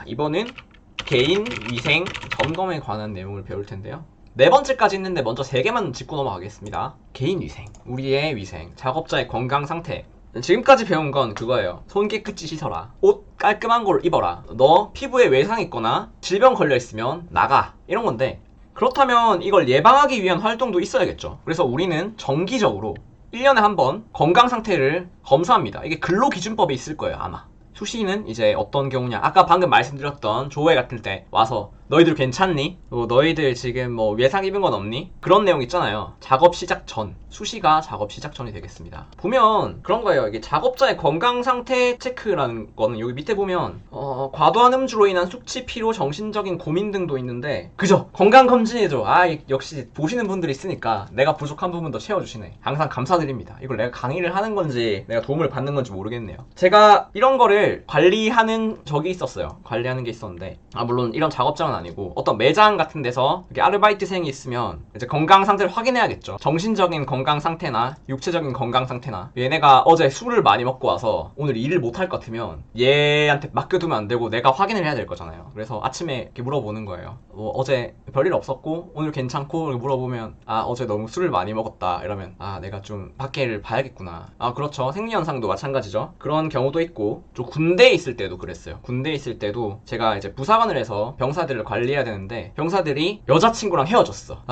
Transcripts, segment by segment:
이번은 개인 위생 점검에 관한 내용을 배울 텐데요. 네 번째까지 있는데 먼저 3개만 짚고 넘어가겠습니다. 개인 위생, 우리의 위생, 작업자의 건강 상태. 지금까지 배운 건 그거예요. 손 깨끗이 씻어라, 옷 깔끔한 걸 입어라, 너 피부에 외상 있거나 질병 걸려 있으면 나가, 이런 건데, 그렇다면 이걸 예방하기 위한 활동도 있어야겠죠. 그래서 우리는 정기적으로 1년에 한 번 건강 상태를 검사합니다. 이게 근로기준법에 있을 거예요, 아마. 수시는 이제 어떤 경우냐, 아까 방금 말씀드렸던 조회 같은 때 와서 너희들 괜찮니? 너희들 지금 뭐 외상 입은 건 없니? 그런 내용 있잖아요. 작업 시작 전, 수시가 작업 시작 전이 되겠습니다. 보면 그런 거예요. 이게 작업자의 건강 상태 체크라는 거는 여기 밑에 보면 과도한 음주로 인한 숙취, 피로, 정신적인 고민 등도 있는데, 그죠? 건강 검진이죠. 역시 보시는 분들이 있으니까 내가 부족한 부분도 채워주시네. 항상 감사드립니다. 이걸 내가 강의를 하는 건지 내가 도움을 받는 건지 모르겠네요. 제가 이런 거를 관리하는 적이 있었어요. 관리하는 게 있었는데, 물론 이런 작업장은 아니고 어떤 매장 같은 데서 이렇게 아르바이트생이 있으면 이제 건강 상태를 확인해야겠죠. 정신적인 건강 상태나 육체적인 건강 상태나, 얘네가 어제 술을 많이 먹고 와서 오늘 일을 못할 것 같으면 얘한테 맡겨두면 안 되고 내가 확인을 해야 될 거잖아요. 그래서 아침에 이렇게 물어보는 거예요. 어제 별일 없었고 오늘 괜찮고, 물어보면 어제 너무 술을 많이 먹었다 이러면 내가 좀 밖에를 봐야겠구나. 그렇죠. 생리현상도 마찬가지죠. 그런 경우도 있고, 좀 군대에 있을 때도 그랬어요. 군대에 있을 때도 제가 이제 부사관을 해서 병사들을 관리해야 되는데, 병사들이 여자친구랑 헤어졌어.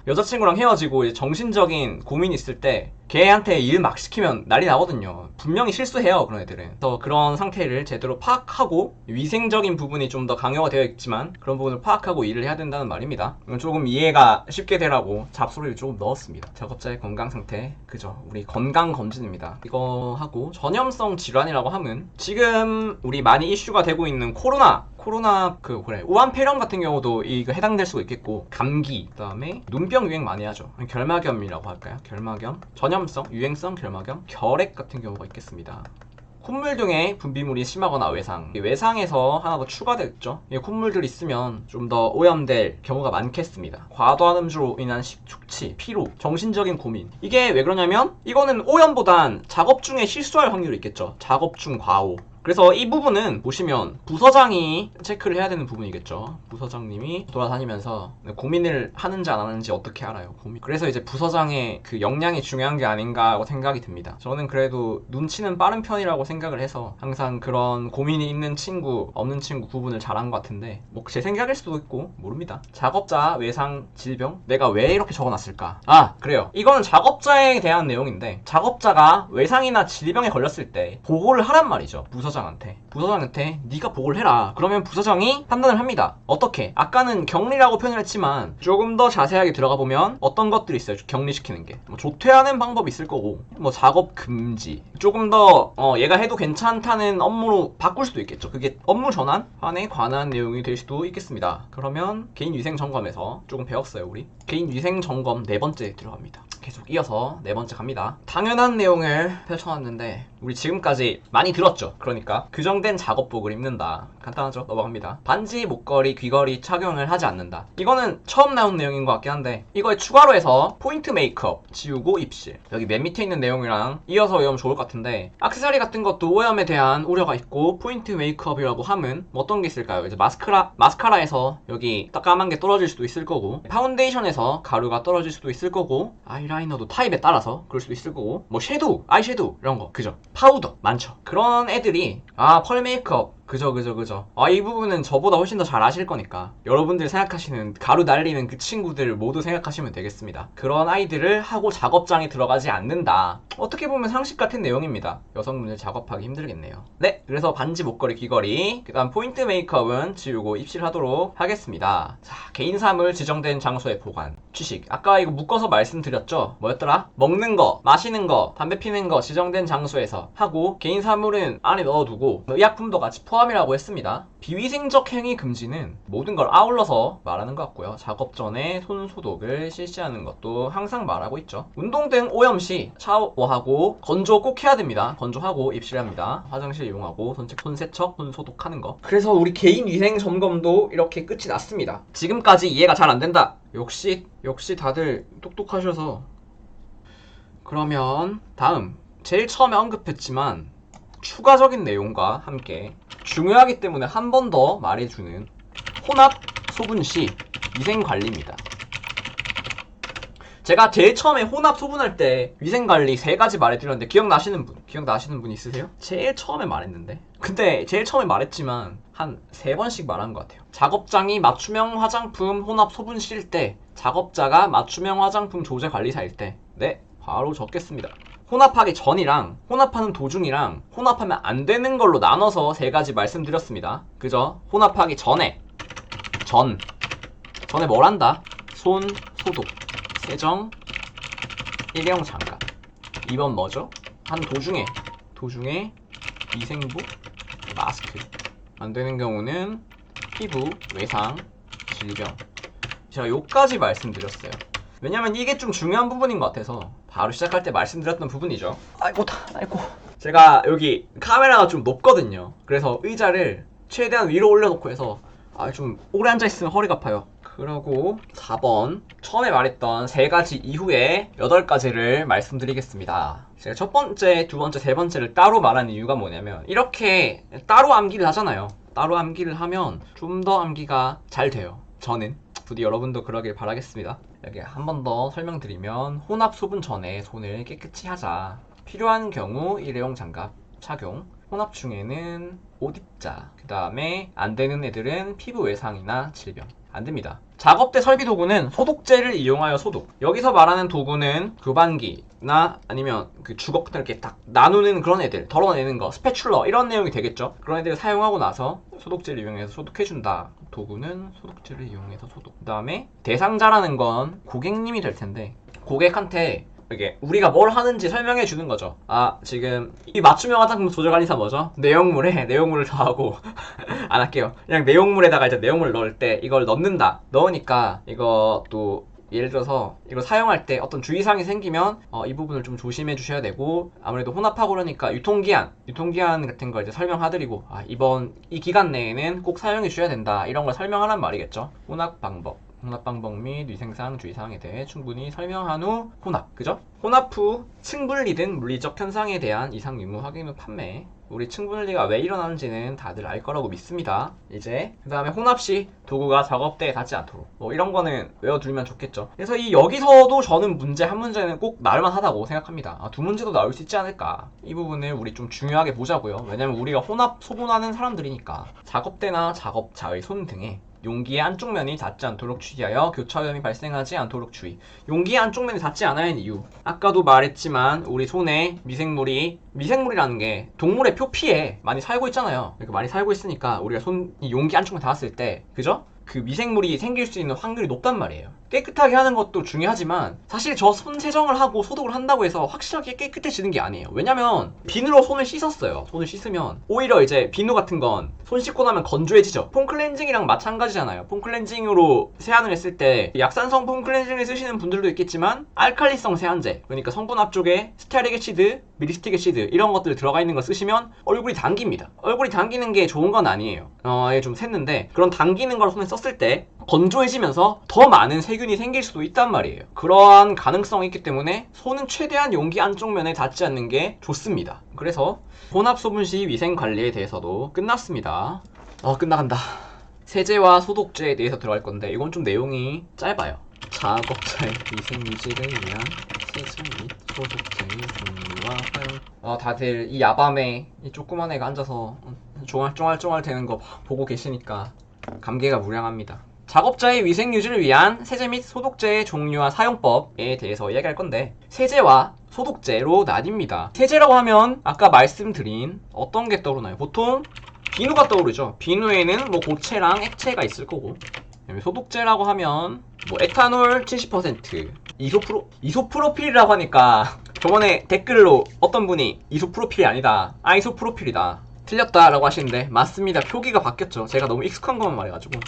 여자친구랑 헤어지고 이제 정신적인 고민이 있을 때 걔한테 일 막 시키면 난리 나거든요. 분명히 실수해요, 그런 애들은. 그래서 그런 상태를 제대로 파악하고, 위생적인 부분이 좀 더 강요가 되어 있지만 그런 부분을 파악하고 일을 해야 된다는 말입니다. 조금 이해가 쉽게 되라고 잡소리를 조금 넣었습니다. 작업자의 건강 상태, 그죠? 우리 건강 검진입니다. 이거 하고, 전염성 질환이라고 하면 지금 우리 많이 이슈가 되고 있는 코로나 우한폐렴 같은 경우도 이거 해당될 수가 있겠고, 감기, 그 다음에 눈병 유행 많이 하죠. 결막염이라고 할까요? 결막염, 전염성, 유행성 결막염, 결핵 같은 경우가 있겠습니다. 콧물 등의 분비물이 심하거나 외상에서 하나 더 추가됐죠. 콧물들이 있으면 좀 더 오염될 경우가 많겠습니다. 과도한 음주로 인한 숙취, 피로, 정신적인 고민. 이게 왜 그러냐면, 이거는 오염보단 작업 중에 실수할 확률이 있겠죠. 작업 중 과오. 그래서 이 부분은 보시면 부서장이 체크를 해야 되는 부분이겠죠. 부서장님이 돌아다니면서 고민을 하는지 안 하는지 어떻게 알아요? 그래서 이제 부서장의 그 역량이 중요한 게 아닌가 하고 생각이 듭니다. 저는 그래도 눈치는 빠른 편이라고 생각을 해서 항상 그런 고민이 있는 친구, 없는 친구 구분을 잘한 것 같은데, 뭐 제 생각일 수도 있고 모릅니다. 작업자 외상 질병? 내가 왜 이렇게 적어놨을까? 그래요. 이거는 작업자에 대한 내용인데, 작업자가 외상이나 질병에 걸렸을 때 보고를 하란 말이죠. 부서장한테 네가 보고를 해라. 그러면 부서장이 판단을 합니다. 어떻게? 아까는 격리라고 표현을 했지만 조금 더 자세하게 들어가 보면 어떤 것들이 있어요. 격리시키는 게 조퇴하는 방법이 있을 거고, 작업 금지, 조금 더 얘가 해도 괜찮다는 업무로 바꿀 수도 있겠죠. 그게 업무 전환에 관한 내용이 될 수도 있겠습니다. 그러면 개인위생 점검에서 조금 배웠어요. 우리 개인위생 점검 4번째 들어갑니다. 계속 이어서 4번째 갑니다. 당연한 내용을 펼쳐놨는데 우리 지금까지 많이 들었죠. 그러니까 규정된 작업복을 입는다. 간단하죠? 넘어갑니다. 반지, 목걸이, 귀걸이 착용을 하지 않는다. 이거는 처음 나온 내용인 것 같긴 한데, 이거에 추가로 해서 포인트 메이크업, 지우고 입실. 여기 맨 밑에 있는 내용이랑 이어서 외우면 좋을 것 같은데, 액세서리 같은 것도 오염에 대한 우려가 있고, 포인트 메이크업이라고 하면 어떤 게 있을까요? 이제 마스카라에서 여기 까만 게 떨어질 수도 있을 거고, 파운데이션에서 가루가 떨어질 수도 있을 거고, 아이라이너도 타입에 따라서 그럴 수도 있을 거고, 뭐 섀도우, 아이섀도우 이런 거, 그죠? 파우더 많죠. 그런 애들이 펄 메이크업, 그죠. 이 부분은 저보다 훨씬 더 잘 아실 거니까 여러분들 생각하시는 가루 날리는 그 친구들 모두 생각하시면 되겠습니다. 그런 아이들을 하고 작업장에 들어가지 않는다. 어떻게 보면 상식 같은 내용입니다. 여성분들 작업하기 힘들겠네요. 네, 그래서 반지, 목걸이, 귀걸이, 그 다음 포인트 메이크업은 지우고 입실하도록 하겠습니다. 자, 개인사물 지정된 장소에 보관. 취식, 아까 이거 묶어서 말씀드렸죠? 뭐였더라? 먹는 거, 마시는 거, 담배 피는 거 지정된 장소에서 하고, 개인사물은 안에 넣어두고 의약품도 같이 포함이라고 했습니다. 비위생적 행위 금지는 모든 걸 아울러서 말하는 것 같고요. 작업 전에 손 소독을 실시하는 것도 항상 말하고 있죠. 운동 등 오염 시 샤워하고 건조 꼭 해야 됩니다. 건조하고 입실합니다. 화장실 이용하고 손 세척, 손 소독하는 거. 그래서 우리 개인 위생 점검도 이렇게 끝이 났습니다. 지금까지 이해가 잘 안 된다. 역시 다들 똑똑하셔서. 그러면 다음, 제일 처음에 언급했지만 추가적인 내용과 함께 중요하기 때문에 한 번 더 말해주는 혼합 소분 시 위생관리입니다. 제가 제일 처음에 혼합 소분할 때 위생관리 3가지 말해드렸는데 기억나시는 분 있으세요? 제일 처음에 말했는데 근데 제일 처음에 말했지만 한 3번씩 말한 것 같아요. 작업장이 맞춤형 화장품 혼합 소분 실 때, 작업자가 맞춤형 화장품 조제 관리사일 때, 네, 바로 적겠습니다. 혼합하기 전이랑 혼합하는 도중이랑 혼합하면 안 되는 걸로 나눠서 3가지 말씀드렸습니다. 그죠? 혼합하기 전에 전에 뭘 한다? 손 소독, 세정, 일회용 장갑. 2번 뭐죠? 한 도중에 위생부, 마스크. 안 되는 경우는 피부, 외상, 질병. 제가 요까지 말씀드렸어요. 왜냐면 이게 좀 중요한 부분인 것 같아서 바로 시작할 때 말씀드렸던 부분이죠. 아이고. 제가 여기 카메라가 좀 높거든요. 그래서 의자를 최대한 위로 올려놓고 해서 좀 오래 앉아있으면 허리가 아파요. 그러고 4번 처음에 말했던 3가지 이후에 8가지를 말씀드리겠습니다. 제가 첫 번째, 두 번째, 세 번째를 따로 말하는 이유가 뭐냐면 이렇게 따로 암기를 하잖아요. 따로 암기를 하면 좀 더 암기가 잘 돼요. 저는 부디 여러분도 그러길 바라겠습니다. 여기 한 번 더 설명드리면 혼합 소분 전에 손을 깨끗이 하자. 필요한 경우 일회용 장갑 착용. 혼합 중에는 옷 입자. 그 다음에 안 되는 애들은 피부 외상이나 질병. 안 됩니다. 작업대 설비 도구는 소독제를 이용하여 소독. 여기서 말하는 도구는 교반기나 아니면 그 주걱들 이렇게 딱 나누는 그런 애들, 덜어내는 거, 스패츌러 이런 내용이 되겠죠. 그런 애들을 사용하고 나서 소독제를 이용해서 소독해준다. 도구는 소독제를 이용해서 소독. 그 다음에 대상자라는 건 고객님이 될 텐데 고객한테 이게 우리가 뭘 하는지 설명해 주는 거죠. 지금 이 맞춤형 화장품 조절관리사 뭐죠? 내용물에 내용물을 더하고 안 할게요. 그냥 내용물에다가 이제 내용물을 넣을 때 이걸 넣는다. 넣으니까 이거 또 예를 들어서 이거 사용할 때 어떤 주의사항이 생기면 이 부분을 좀 조심해 주셔야 되고 아무래도 혼합하고 그러니까 유통기한 같은 걸 이제 설명하드리고 이번 이 기간 내에는 꼭 사용해 주셔야 된다. 이런 걸 설명하란 말이겠죠. 혼합 방법 및 위생사항 주의사항에 대해 충분히 설명한 후 혼합, 그죠? 혼합 후 층분리 등 물리적 현상에 대한 이상 유무 확인 후 판매. 우리 층분리가 왜 일어나는지는 다들 알 거라고 믿습니다. 이제 그 다음에 혼합 시 도구가 작업대에 닿지 않도록 이런 거는 외워두면 좋겠죠. 그래서 여기서도 저는 한 문제는 꼭 나올만 하다고 생각합니다. 2문제도 나올 수 있지 않을까. 이 부분을 우리 좀 중요하게 보자고요. 왜냐면 우리가 혼합 소분하는 사람들이니까. 작업대나 작업자의 손 등에 용기의 안쪽 면이 닿지 않도록 주의하여 교차 오염이 발생하지 않도록 주의. 용기의 안쪽 면이 닿지 않아야 하는 이유. 아까도 말했지만 우리 손에 미생물이라는 게 동물의 표피에 많이 살고 있잖아요. 이렇게 많이 살고 있으니까 우리가 이 용기 안쪽 면 닿았을 때, 그죠? 그 미생물이 생길 수 있는 확률이 높단 말이에요. 깨끗하게 하는 것도 중요하지만 사실 저 손 세정을 하고 소독을 한다고 해서 확실하게 깨끗해지는 게 아니에요. 왜냐면 비누로 손을 씻었어요. 손을 씻으면 오히려 이제 비누 같은 건 손 씻고 나면 건조해지죠. 폼클렌징이랑 마찬가지잖아요. 폼클렌징으로 세안을 했을 때 약산성 폼클렌징을 쓰시는 분들도 있겠지만 알칼리성 세안제, 그러니까 성분 앞쪽에 스테아릭 애시드, 미리스틱 애시드 이런 것들 들어가 있는 거 쓰시면 얼굴이 당깁니다. 얼굴이 당기는 게 좋은 건 아니에요. 이게 좀 샜는데 그런 당기는 걸 손에 썼을 때 건조해지면서 더 많은 세균이 생길 수도 있단 말이에요. 그러한 가능성이 있기 때문에 손은 최대한 용기 안쪽 면에 닿지 않는 게 좋습니다. 그래서 혼합 소분 시 위생 관리에 대해서도 끝났습니다. 끝나간다. 세제와 소독제에 대해서 들어갈 건데 이건 좀 내용이 짧아요. 작업자의 위생 유지를 위한 세제 및 소독제의 종류와 사용. 다들 이 야밤에 이 조그만 애가 앉아서 쫑알쫑알 되는 거 보고 계시니까 감개가 무량합니다. 작업자의 위생 유지를 위한 세제 및 소독제의 종류와 사용법에 대해서 이야기할 건데 세제와 소독제로 나뉩니다. 세제라고 하면 아까 말씀드린 어떤 게 떠오르나요? 보통 비누가 떠오르죠. 비누에는 고체랑 액체가 있을 거고 소독제라고 하면 에탄올 70%, 이소프로필이라고 하니까 저번에 댓글로 어떤 분이 이소프로필이 아니다, 아이소프로필이다, 틀렸다라고 하시는데 맞습니다. 표기가 바뀌었죠. 제가 너무 익숙한 것만 말해가지고.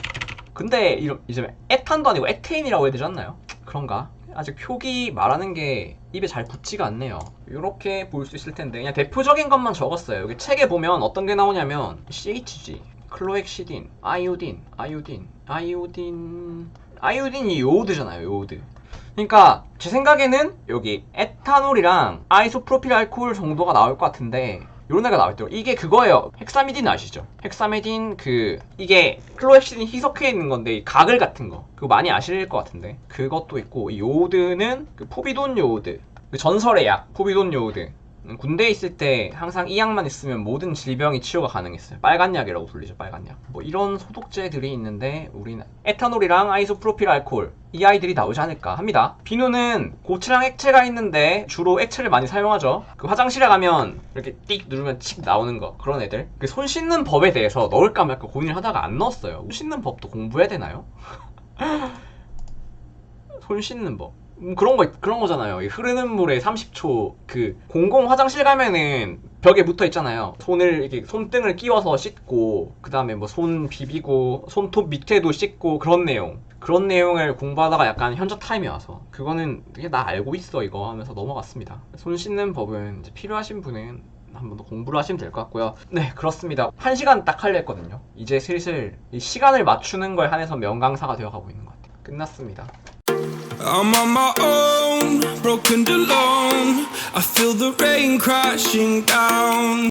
근데 이제 에탄도 아니고 에테인이라고 해야 되지 않나요? 그런가? 아직 표기 말하는 게 입에 잘 붙지가 않네요. 이렇게 볼 수 있을 텐데 그냥 대표적인 것만 적었어요. 여기 책에 보면 어떤 게 나오냐면 CHG, 클로엑시딘, 아이오딘이 요오드잖아요. 요오드. 그러니까 제 생각에는 여기 에탄올이랑 아이소프로필 알코올 정도가 나올 것 같은데 이런 애가 나와있더라고. 이게 그거예요. 헥사미딘 아시죠? 헥사미딘 이게 클로헥시딘 희석해 있는 건데 이 가글 같은 거 그거 많이 아실 것 같은데 그것도 있고 이 요오드는 포비돈 요오드 전설의 약 포비돈 요오드 군대에 있을 때 항상 이 약만 있으면 모든 질병이 치료가 가능했어요. 빨간 약이라고 불리죠. 빨간 약. 뭐 이런 소독제들이 있는데 우리는 에탄올이랑 아이소프로필 알코올 이 아이들이 나오지 않을까 합니다. 비누는 고체랑 액체가 있는데 주로 액체를 많이 사용하죠. 그 화장실에 가면 이렇게 띡 누르면 칙 나오는 거 그런 애들. 그 손 씻는 법에 대해서 넣을까 말까 고민을 하다가 안 넣었어요. 손 씻는 법도 공부해야 되나요? 손 씻는 법. 그런 거잖아요. 이 흐르는 물에 30초 공공 화장실 가면은 벽에 붙어 있잖아요. 손을 이렇게 손등을 끼워서 씻고 그다음에 뭐 손 비비고 손톱 밑에도 씻고 그런 내용을 공부하다가 약간 현저 타임이 와서 그거는 이게 나 알고 있어 이거 하면서 넘어갔습니다. 손 씻는 법은 이제 필요하신 분은 한 번 더 공부를 하시면 될 것 같고요. 네, 그렇습니다. 1시간 딱 하려 했거든요. 이제 슬슬 이 시간을 맞추는 거에 한해서 명강사가 되어가고 있는 것 같아요. 끝났습니다. I'm on my own, broken alone. I feel the rain crashing down.